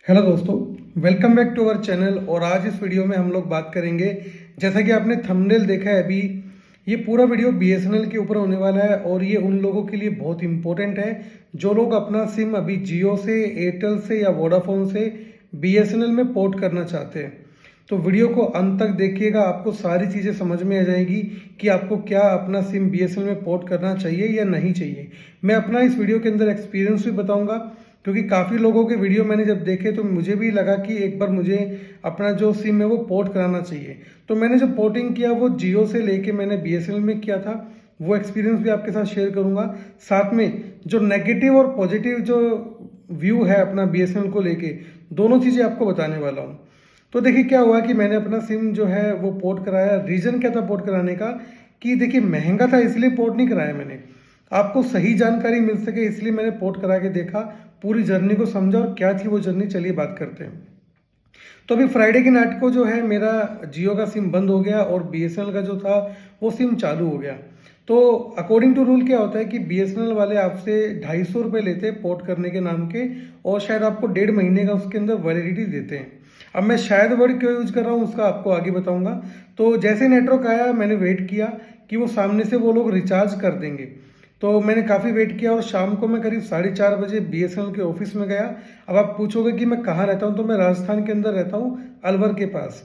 Hello दोस्तों, welcome back to our channel. और आज इस वीडियो में हम लोग बात करेंगे, जैसा कि आपने थंबनेल देखा है अभी, ये पूरा वीडियो बीएसएनएल के ऊपर होने वाला है और ये उन लोगों के लिए बहुत इंपॉर्टेंट है जो लोग अपना सिम अभी जियो से, एयरटेल से या वोडाफोन से बीएसएनएल में पोर्ट करना चाहते हैं। तो वीडियो को अंत तक देखिएगा, आपको सारी चीज़ें समझ में आ जाएगी कि आपको क्या अपना सिम बीएसएनएल में पोर्ट करना चाहिए या नहीं चाहिए। मैं अपना इस वीडियो के अंदर एक्सपीरियंस भी बताऊंगा, क्योंकि काफ़ी लोगों के वीडियो मैंने जब देखे तो मुझे भी लगा कि एक बार मुझे अपना जो सिम है वो पोर्ट कराना चाहिए। तो मैंने जब पोर्टिंग किया वो जियो से लेके मैंने बीएसएनएल में किया था, वो एक्सपीरियंस भी आपके साथ शेयर करूंगा। साथ में जो नेगेटिव और पॉजिटिव जो व्यू है अपना बीएसएनएल को लेके, दोनों चीज़ें आपको बताने वाला हूँ। तो देखिए क्या हुआ कि मैंने अपना सिम जो है वो पोर्ट कराया। रीज़न क्या था पोर्ट कराने का, कि देखिए महंगा था इसलिए पोर्ट नहीं कराया मैंने, आपको सही जानकारी मिल सके इसलिए मैंने पोर्ट करा के देखा, पूरी जर्नी को समझा और क्या थी वो जर्नी, चलिए बात करते हैं। तो अभी फ्राइडे की नाइट को जो है मेरा जियो का सिम बंद हो गया और बीएसएनएल का जो था वो सिम चालू हो गया। तो अकॉर्डिंग टू रूल क्या होता है कि बीएसएनएल वाले आपसे 250 रुपये लेते हैं पोर्ट करने के नाम के, और शायद आपको 1.5 महीने का उसके अंदर वैलिडिटी देते हैं। अब मैं शायद वर्ड क्यों यूज कर रहा हूँ उसका आपको आगे बताऊंगा। तो जैसे नेटवर्क आया मैंने वेट किया कि वो सामने से वो लोग रिचार्ज कर देंगे। तो मैंने काफ़ी वेट किया और शाम को मैं करीब 4:30 बजे बीएसएनएल के ऑफिस में गया। अब आप पूछोगे कि मैं कहाँ रहता हूँ, तो मैं राजस्थान के अंदर रहता हूँ, अलवर के पास।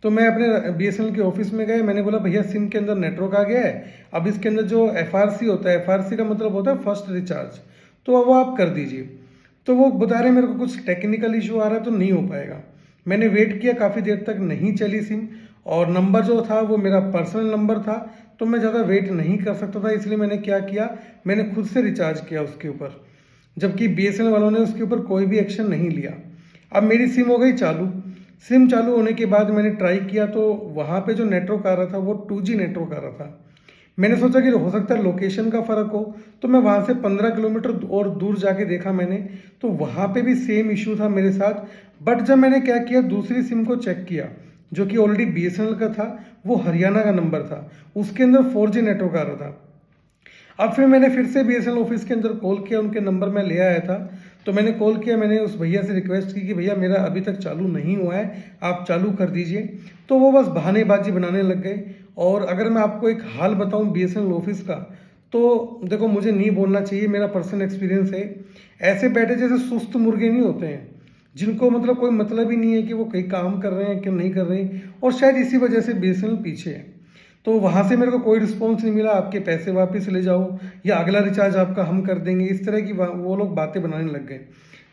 तो मैं अपने बीएसएनएल के ऑफिस में गए, मैंने बोला भैया सिम के अंदर नेटवर्क आ गया है, अब इसके अंदर जो एफआरसी होता है, एफआरसी का मतलब होता है फर्स्ट रिचार्ज, तो अब वो आप कर दीजिए। तो वो बता रहे मेरे को कुछ टेक्निकल इशू आ रहा है तो नहीं हो पाएगा। मैंने वेट किया, काफ़ी देर तक नहीं चली सिम, और नंबर जो था वो मेरा पर्सनल नंबर था, तो मैं ज़्यादा वेट नहीं कर सकता था, इसलिए मैंने क्या किया, मैंने खुद से रिचार्ज किया उसके ऊपर, जबकि बीएसएनएल वालों ने उसके ऊपर कोई भी एक्शन नहीं लिया। अब मेरी सिम हो गई चालू। सिम चालू होने के बाद मैंने ट्राई किया तो वहाँ पे जो नेटवर्क आ रहा था वो 2G नेटवर्क आ रहा था। मैंने सोचा कि हो सकता है लोकेशन का फ़र्क हो, तो मैं वहाँ से 15 किलोमीटर और दूर जाके देखा मैंने, तो वहाँ पे भी सेम इशू था मेरे साथ। बट जब मैंने क्या किया, दूसरी सिम को चेक किया जो कि ऑलरेडी बीएसएनएल का था, वो हरियाणा का नंबर था, उसके अंदर 4G नेटवर्क आ रहा था। अब फिर मैंने फिर से बीएसएनएल ऑफिस के अंदर कॉल किया, उनके नंबर मैं ले आया था। तो मैंने कॉल किया, मैंने उस भैया से रिक्वेस्ट की कि भैया मेरा अभी तक चालू नहीं हुआ है, आप चालू कर दीजिए। तो वो बस बहानेबाजी बनाने लग गए। और अगर मैं आपको एक हाल बताऊं बीएसएनएल ऑफिस का, तो देखो मुझे नहीं बोलना चाहिए, मेरा पर्सनल एक्सपीरियंस है, ऐसे बैठे जैसे सुस्त मुर्गे नहीं होते हैं, जिनको मतलब कोई मतलब ही नहीं है कि वो कहीं काम कर रहे हैं कि नहीं कर रहे हैं, और शायद इसी वजह से बीएसएनएल पीछे है। तो वहाँ से मेरे को कोई रिस्पॉन्स नहीं मिला, आपके पैसे वापस ले जाओ या अगला रिचार्ज आपका हम कर देंगे, इस तरह की वो लोग बातें बनाने लग गए।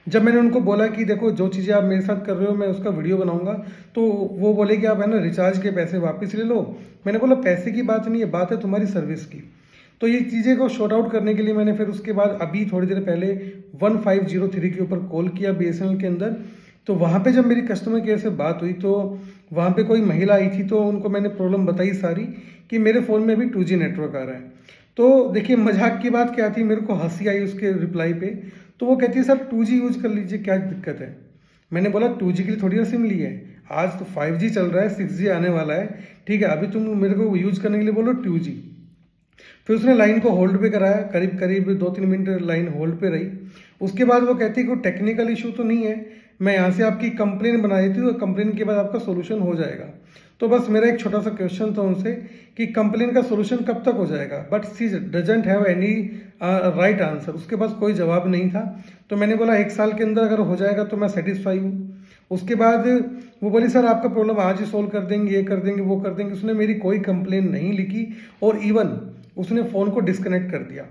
जब मैंने उनको बोला कि देखो जो चीज़ें आप मेरे साथ कर रहे हो मैं उसका वीडियो बनाऊंगा, तो वो बोले कि आप है ना रिचार्ज के पैसे वापस ले लो। मैंने बोला पैसे की बात नहीं है, बात है तुम्हारी सर्विस की। तो ये चीज़ें को शॉर्ट आउट करने के लिए मैंने फिर उसके बाद अभी थोड़ी देर पहले 1503 के ऊपर कॉल किया बीएसएनएल के अंदर। तो वहाँ पे जब मेरी कस्टमर केयर से बात हुई तो वहाँ पे कोई महिला आई थी, तो उनको मैंने प्रॉब्लम बताई सारी कि मेरे फ़ोन में भी 2G नेटवर्क आ रहा है। तो देखिए मजाक की बात क्या थी, मेरे को हंसी आई उसके रिप्लाई पे। तो वो कहती है सर 2G यूज कर लीजिए, क्या दिक्कत है। मैंने बोला 2G के लिए थोड़ी ना सिम ली है, आज तो 5G चल रहा है, 6G आने वाला है, ठीक है, अभी तुम मेरे को यूज करने के लिए बोलो 2G। फिर उसने लाइन को होल्ड पे कराया, करीब करीब 2-3 मिनट लाइन होल्ड पे रही। उसके बाद वो कहती है कि टेक्निकल इशू तो नहीं है, मैं यहाँ से आपकी कंप्लेन बना देती हूँ, कंप्लेन के बाद आपका सोल्यूशन हो जाएगा। तो बस मेरा एक छोटा सा क्वेश्चन था उनसे कि कंप्लेन का सोल्यूशन कब तक हो जाएगा, but she doesn't have any right answer, उसके पास कोई जवाब नहीं था। तो मैंने बोला 1 साल के अंदर अगर हो जाएगा तो मैं सेटिस्फाई हूँ। उसके बाद वो बोली सर आपका प्रॉब्लम आज ही सोल्व कर देंगे, ये कर देंगे, वो कर देंगे। उसने मेरी कोई कंप्लेन नहीं लिखी और इवन उसने फ़ोन को डिस्कनेक्ट कर दिया।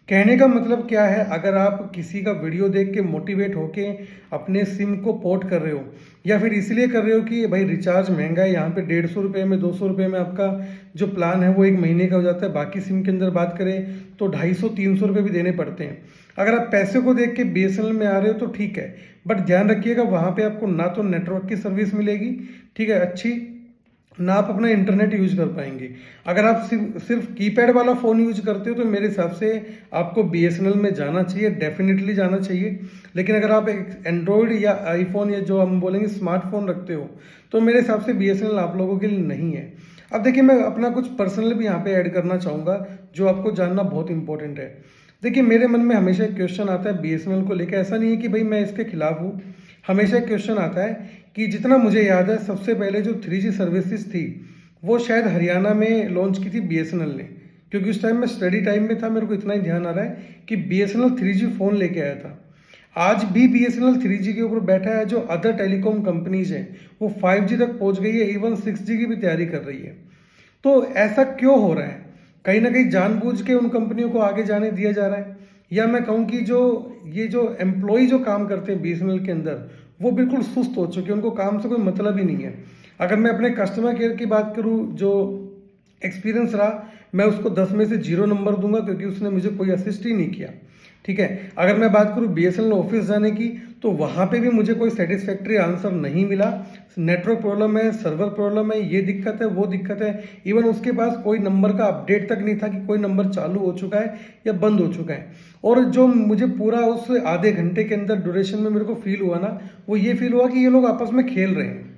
कहने का मतलब क्या है, अगर आप किसी का वीडियो देख के मोटिवेट होके अपने सिम को पोर्ट कर रहे हो, या फिर इसलिए कर रहे हो कि भाई रिचार्ज महंगा है, यहाँ पे 150 रुपये में 200 रुपये में आपका जो प्लान है वो 1 महीने का हो जाता है, बाकी सिम के अंदर बात करें तो 250-300 रुपये भी देने पड़ते हैं। अगर आप पैसे को देख के बीएसएनएल में आ रहे हो तो ठीक है, बट ध्यान रखिएगा वहाँ पर आपको ना तो नेटवर्क की सर्विस मिलेगी, ठीक है, अच्छी, ना आप अपना इंटरनेट यूज कर पाएंगे। अगर आप सिर्फ कीपैड वाला फ़ोन यूज करते हो तो मेरे हिसाब से आपको बीएसएनएल में जाना चाहिए, डेफिनेटली जाना चाहिए। लेकिन अगर आप एक एंड्रॉयड या आईफोन या जो हम बोलेंगे स्मार्टफोन रखते हो तो मेरे हिसाब से बीएसएनएल आप लोगों के लिए नहीं है। अब देखिए मैं अपना कुछ पर्सनल भी यहाँ पे ऐड करना चाहूँगा जो आपको जानना बहुत इंपॉर्टेंट है। देखिए मेरे मन में हमेशा एक क्वेश्चन आता है बीएसएनएल को लेकर, ऐसा नहीं है कि भाई मैं इसके खिलाफ हूँ, हमेशा एक क्वेश्चन आता है कि जितना मुझे याद है सबसे पहले जो 3G सर्विसेज थी वो शायद हरियाणा में लॉन्च की थी BSNL ने, क्योंकि उस टाइम मैं स्टडी टाइम में था, मेरे को इतना ही ध्यान आ रहा है कि BSNL 3G फ़ोन लेके आया था। आज भी BSNL 3G के ऊपर बैठा है, जो अदर टेलीकॉम कंपनीज हैं वो 5G तक पहुंच गई है, इवन 6G की भी तैयारी कर रही है। तो ऐसा क्यों हो रहा है? कहीं ना कहीं जानबूझ के उन कंपनियों को आगे जाने दिया जा रहा है, या मैं कहूँ कि जो एम्प्लॉय जो काम करते हैं BSNL के अंदर वो बिल्कुल सुस्त हो चुके हैं, उनको काम से कोई मतलब ही नहीं है। अगर मैं अपने कस्टमर केयर की बात करूँ, जो एक्सपीरियंस रहा, मैं उसको 10 में से 0 नंबर दूंगा, क्योंकि उसने मुझे कोई असिस्ट ही नहीं किया। ठीक है, अगर मैं बात करूँ BSNL ऑफिस जाने की, तो वहाँ पे भी मुझे कोई सेटिस्फैक्ट्री आंसर नहीं मिला। नेटवर्क प्रॉब्लम है, सर्वर प्रॉब्लम है, ये दिक्कत है, वो दिक्कत है। इवन उसके पास कोई नंबर का अपडेट तक नहीं था कि कोई नंबर चालू हो चुका है या बंद हो चुका है। और जो मुझे पूरा उस आधे घंटे के अंदर ड्यूरेशन में मेरे को फील हुआ ना, वो ये फील हुआ कि ये लोग आपस में खेल रहे हैं।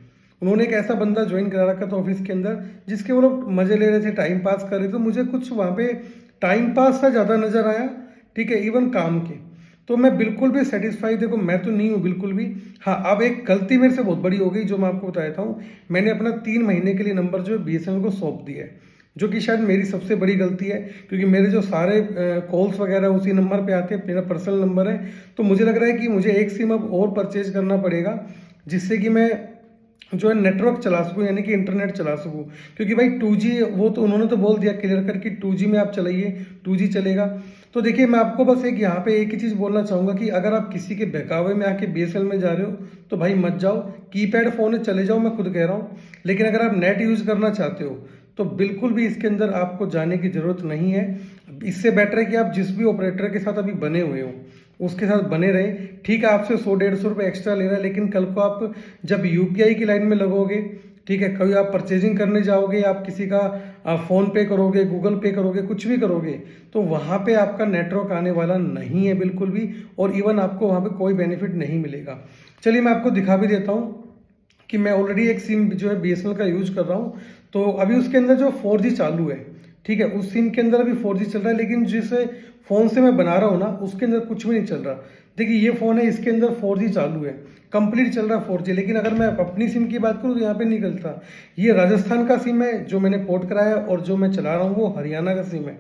उन्होंने एक ऐसा बंदा ज्वाइन करा रखा था ऑफिस के अंदर जिसके वो लोग मजे ले रहे थे, टाइम पास कर रहे थे। तो मुझे कुछ वहाँ पे टाइम पास सा ज़्यादा नज़र आया, ठीक है, इवन काम के। तो मैं बिल्कुल भी सेटिस्फाई, देखो मैं तो नहीं हूँ बिल्कुल भी। हाँ, अब एक गलती मेरे से बहुत बड़ी हो गई, जो मैं आपको बताता हूँ। मैंने अपना 3 महीने के लिए नंबर जो है BSNL को सौंप दिया है, जो कि शायद मेरी सबसे बड़ी गलती है, क्योंकि मेरे जो सारे कॉल्स वगैरह उसी नंबर पे आते हैं, मेरा पर्सनल नंबर है। तो मुझे लग रहा है कि मुझे एक सिम अब और परचेज करना पड़ेगा, जिससे कि मैं जो है नेटवर्क चला सकूँ, यानी कि इंटरनेट चला सकूँ। क्योंकि भाई 2G, वो तो उन्होंने तो बोल दिया क्लियर कर कि 2G में आप चलाइए, 2G चलेगा। तो देखिए, मैं आपको बस एक यहाँ पे एक ही चीज़ बोलना चाहूँगा कि अगर आप किसी के बहकावे में आके BSNL में जा रहे हो तो भाई मत जाओ। कीपैड फ़ोन है, चले जाओ, मैं खुद कह रहा हूँ। लेकिन अगर आप नेट यूज़ करना चाहते हो तो बिल्कुल भी इसके अंदर आपको जाने की ज़रूरत नहीं है। इससे बेटर है कि आप जिस भी ऑपरेटर के साथ अभी बने हुए हो उसके साथ बने रहे। ठीक है, आपसे 100-150 रुपये एक्स्ट्रा ले रहा है, लेकिन कल को आप जब UPI की लाइन में लगोगे, ठीक है, कभी आप परचेजिंग करने जाओगे, आप किसी का फ़ोन पे करोगे, गूगल पे करोगे, कुछ भी करोगे, तो वहाँ पे आपका नेटवर्क आने वाला नहीं है बिल्कुल भी, और इवन आपको वहाँ पे कोई बेनिफिट नहीं मिलेगा। चलिए मैं आपको दिखा भी देता हूँ कि मैं ऑलरेडी एक सिम जो है BSNL का यूज कर रहा हूँ। तो अभी उसके अंदर जो 4G चालू है, ठीक है, उस सिम के अंदर अभी 4G चल रहा है, लेकिन जिस फ़ोन से मैं बना रहा हूँ ना, उसके अंदर कुछ भी नहीं चल रहा। देखिए, ये फ़ोन है, इसके अंदर 4G चालू है, कंप्लीट चल रहा है 4G। लेकिन अगर मैं अपनी सिम की बात करूँ तो यहाँ पे नहीं निकलता। ये राजस्थान का सिम है जो मैंने पोर्ट कराया, और जो मैं चला रहा हूँ वो हरियाणा का सिम है।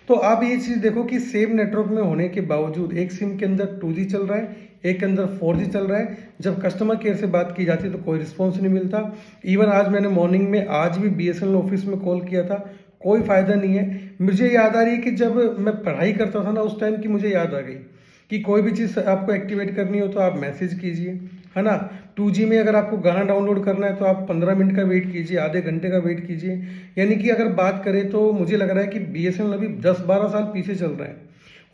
तो आप ये चीज़ देखो कि सेम नेटवर्क में होने के बावजूद एक सिम के अंदर 2G चल रहा है, एक के अंदर 4G चल रहा है। जब कस्टमर केयर से बात की जाती है तो कोई रिस्पॉन्स नहीं मिलता। इवन आज मैंने मॉर्निंग में आज भी BSNL ऑफिस में कॉल किया था, कोई फ़ायदा नहीं है। मुझे याद आ रही है कि जब मैं पढ़ाई करता था ना, उस टाइम की मुझे याद आ गई कि कोई भी चीज़ आपको एक्टिवेट करनी हो तो आप मैसेज कीजिए, है ना। 2G में अगर आपको गाना डाउनलोड करना है तो आप 15 मिनट का वेट कीजिए, आधे घंटे का वेट कीजिए। यानी कि अगर बात करें तो मुझे लग रहा है कि BSNL अभी 10-12 साल पीछे चल रहा है।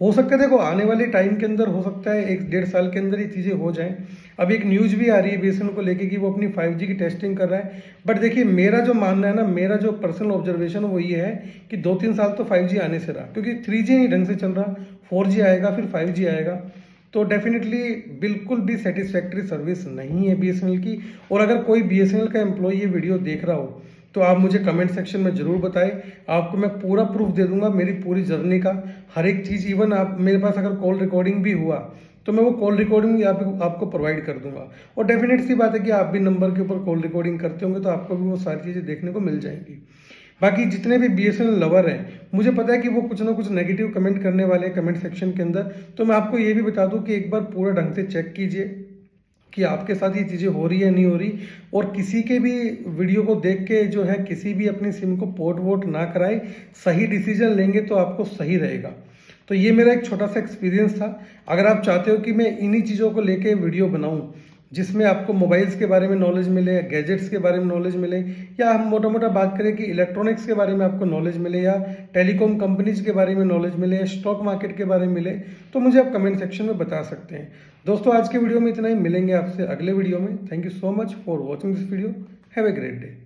हो सकता है, देखो आने वाले टाइम के अंदर हो सकता है 1-1.5 साल के अंदर ये चीज़ें हो जाएं। अब एक न्यूज़ भी आ रही है BSNL को लेके कि वो अपनी 5G की टेस्टिंग कर रहा है। बट देखिए, मेरा जो मानना है ना, मेरा जो पर्सनल ऑब्जर्वेशन वो ये है कि 2-3 साल तो 5G आने से रहा, क्योंकि 3G नहीं ढंग से चल रहा, 4G आएगा, फिर 5G आएगा। तो डेफिनेटली बिल्कुल भी सेटिस्फैक्ट्री सर्विस नहीं है BSNL की। और अगर कोई BSNL का एम्प्लॉय ये वीडियो देख रहा हो तो आप मुझे कमेंट सेक्शन में ज़रूर बताएं। आपको मैं पूरा प्रूफ दे दूंगा मेरी पूरी जर्नी का, हर एक चीज़। इवन आप मेरे पास अगर कॉल रिकॉर्डिंग भी हुआ तो मैं वो कॉल रिकॉर्डिंग आपको प्रोवाइड कर दूंगा। और डेफिनेट सी बात है कि आप भी नंबर के ऊपर कॉल रिकॉर्डिंग करते होंगे तो आपको भी वो सारी चीज़ें देखने को मिल जाएंगी। बाकी जितने भी BSNL लवर हैं, मुझे पता है कि वो कुछ ना कुछ नेगेटिव कमेंट करने वाले हैं कमेंट सेक्शन के अंदर। तो मैं आपको ये भी बता दूं कि एक बार पूरा ढंग से चेक कीजिए कि आपके साथ ये चीज़ें हो रही है नहीं हो रही। और किसी के भी वीडियो को देख के जो है किसी भी अपनी सिम को पोर्ट वोट ना कराए, सही डिसीजन लेंगे तो आपको सही रहेगा। तो ये मेरा एक छोटा सा एक्सपीरियंस था। अगर आप चाहते हो कि मैं इन्हीं चीज़ों को लेके वीडियो बनाऊं जिसमें आपको मोबाइल्स के बारे में नॉलेज मिले, गैजेट्स के बारे में नॉलेज मिले, या हम मोटा मोटा बात करें कि इलेक्ट्रॉनिक्स के बारे में आपको नॉलेज मिले, या टेलीकॉम कंपनीज के बारे में नॉलेज मिले, या स्टॉक मार्केट के बारे में मिले, तो मुझे आप कमेंट सेक्शन में बता सकते हैं। दोस्तों, आज के वीडियो में इतना ही। मिलेंगे आपसे अगले वीडियो में। Thank you so much for watching this video. Have a great day.